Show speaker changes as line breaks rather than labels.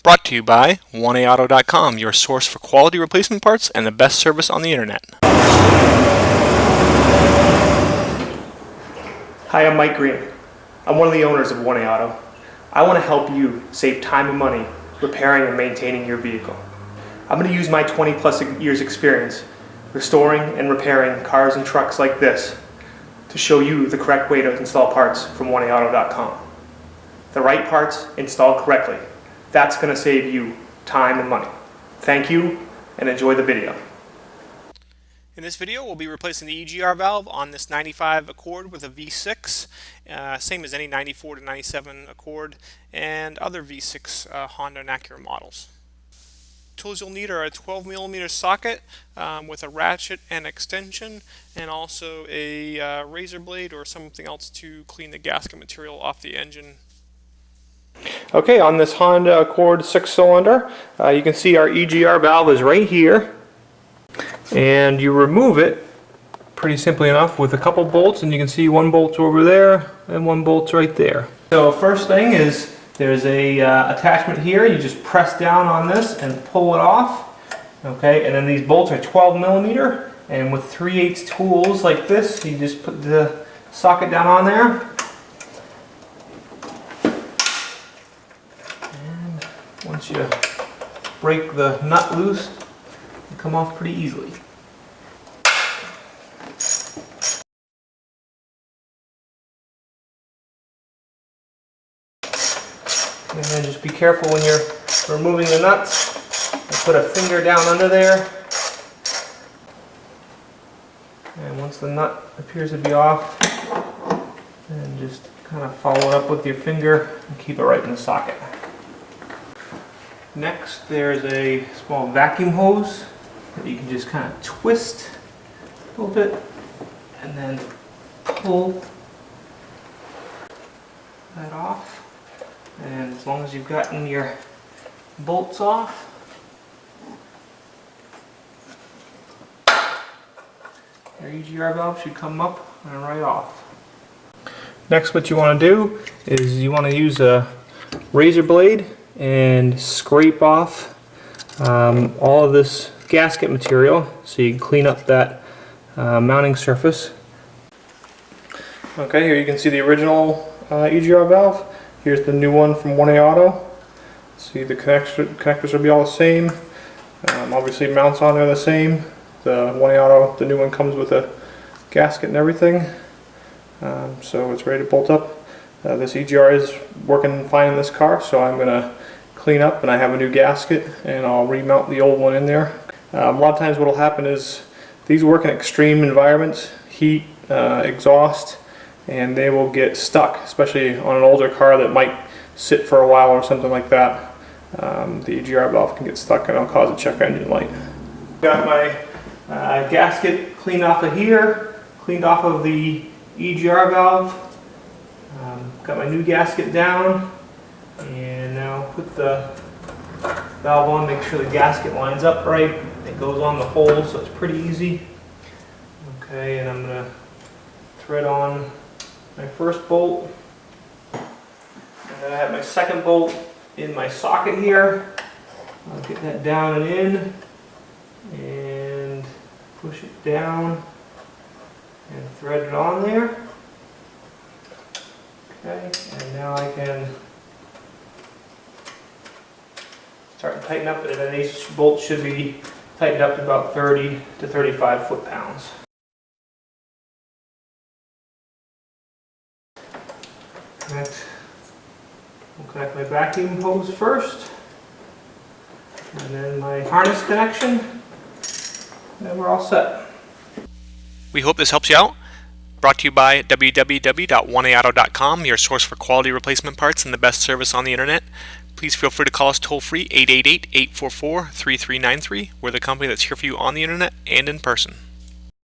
Brought to you by 1AAuto.com, your source for quality replacement parts and the best service on the internet.
Hi, I'm Mike Green. I'm one of the owners of 1A Auto. I want to help you save time and money repairing and maintaining your vehicle. I'm going to use my 20 plus years experience restoring and repairing cars and trucks like this to show you the correct way to install parts from 1AAuto.com. The right parts installed correctly. That's going to save you time and money. Thank you and enjoy the video.
In this video, we'll be replacing the EGR valve on this 95 Accord with a V6, same as any 94 to 97 Accord and other V6 Honda and Acura models. Tools you'll need are a 12mm socket with a ratchet and extension, and also a razor blade or something else to clean the gasket material off the engine. Okay, on this Honda Accord 6-cylinder, you can see our EGR valve is right here, and you remove it pretty simply enough with a couple bolts, and you can see one bolt's over there and one bolt's right there. So first thing is there's a attachment here. You just press down on this and pull it off. Okay, and then these bolts are 12mm, and with 3/8 tools like this, you just put the socket down on there. Once you break the nut loose, it come off pretty easily. And then just be careful when you're removing the nuts. And put a finger down under there. And once the nut appears to be off, then just kind of follow it up with your finger and keep it right in the socket. Next, there's a small vacuum hose that you can just kind of twist a little bit and then pull that off. And as long as you've gotten your bolts off, your EGR valve should come up and right off. Next, what you want to do is you want to use a razor blade and scrape off all of this gasket material so you can clean up that mounting surface. Okay, here you can see the original EGR valve. Here's the new one from 1A Auto. See, the connectors will be all the same. Obviously mounts on there the same. The 1A Auto, the new one, comes with a gasket and everything. So it's ready to bolt up. This EGR is working fine in this car, so I'm going to clean up, and I have a new gasket, and I'll remount the old one in there. A lot of times what will happen is these work in extreme environments, heat, exhaust, and they will get stuck, especially on an older car that might sit for a while or something like that. The EGR valve can get stuck and it'll cause a check engine light. Got my gasket cleaned off of here, cleaned off of the EGR valve. Got my new gasket down, and now put the valve on, make sure the gasket lines up right. It goes on the hole, so it's pretty easy. Okay, and I'm going to thread on my first bolt. And then I have my second bolt in my socket here. I'll get that down and in, and push it down and thread it on there. Okay, and now I can start to tighten up, and then these bolts should be tightened up to about 30 to 35 foot-pounds. We'll connect my vacuum hose first, and then my harness connection, and then we're all set. We hope this helps you out. Brought to you by www.1AAuto.com, your source for quality replacement parts and the best service on the internet. Please feel free to call us toll-free 888-844-3393. We're the company that's here for you on the internet and in person.